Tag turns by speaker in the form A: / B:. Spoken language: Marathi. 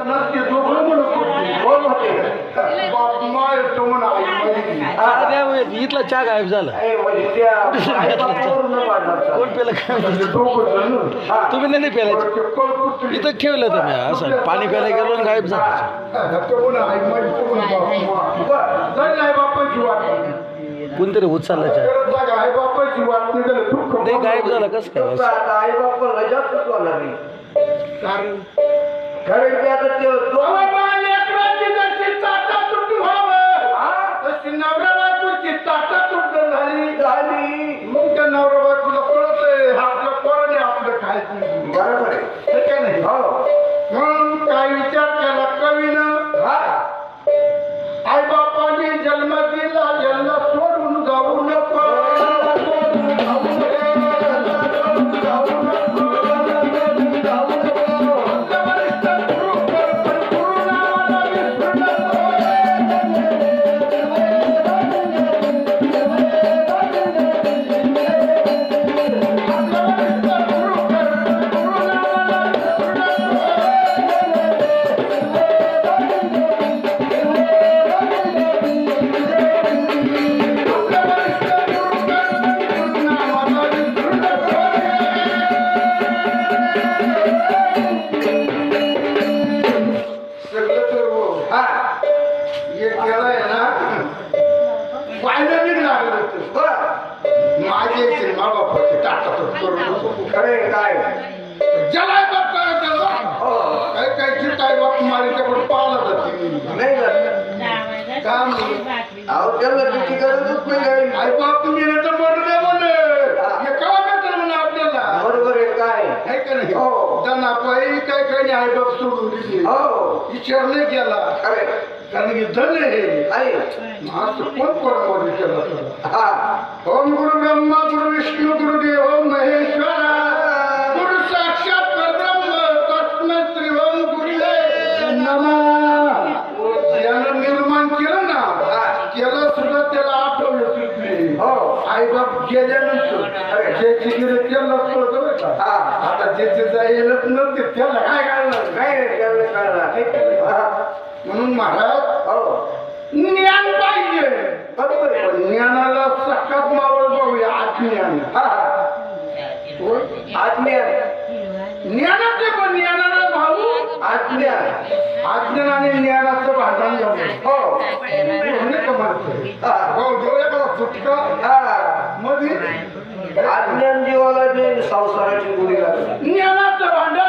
A: नसते दोघं म्हणत होते. कोण होते? बाप माय तो म्हणा आई माझी.
B: इथला चहा गायब झाला.
A: आई म्हणजे त्या आईबापावरून वाढला.
B: कोण पेलं काय माहिती?
A: दोघं जण. हा.
B: तुम्ही नाही पेलायचं
A: ते कळकुट
B: इथं ठेवलं तुम्ही असं पाणी प्यायला गेलो आणि गायब झाला.
A: तो म्हणा आई माझी तो म्हणा बाप. बरं, जण आई बापाची वाट.
B: कोणतरी उचलला चहा.
A: आई बापाची वाट निघाली दुःख.
B: नाही गायब झाला कसं काय असं?
A: आई बापाला जास्त वाला नाही. कारण की आता ते लेकराची जशी ताटा तुटू व्हावं तशी नवरा बायकोची ताटा तुट झाली. मग त्या नवरा बायकोला कळतंय आपल्या पोराने आपलं खायचं. बरोबर आहे हे काय नाही. म्हणून काय विचार केला कवीनं. आई बापाने जन्म दिला जन्म सोडून जाऊ नको. विचारले गेला कारण की धन हे कोण परम ओम गुरु ब्रह्मा गुरु विष्णू गुरुदेव महेश्वरा गुरु साक्षात परब्रह्म तस्मै श्री ओम गुरुदेव नमः. यानं निर्माण केलं ना त्याला सुद्धा त्याला आठवलं सुटले. आई बाप गेल्यानंतर ज्याची गेलं त्याला कळतं बरं का. आता ज्याचे जायलाच नव्हते त्याला काय कळलं काय कळलं. म्हणून महाराज ज्ञान पाहिजे. ज्ञानाला सकात मावळ जाऊया. आत्मज्ञान आत्मज्ञान ज्ञानाचे पण ज्ञानाला भाऊ अज्ञान अज्ञान आणि ज्ञानाचं भांडण जमलं. हो सुटका मध्ये अज्ञान जीवाला जे संसाराची गोडी लागली. ज्ञानाचं भांडण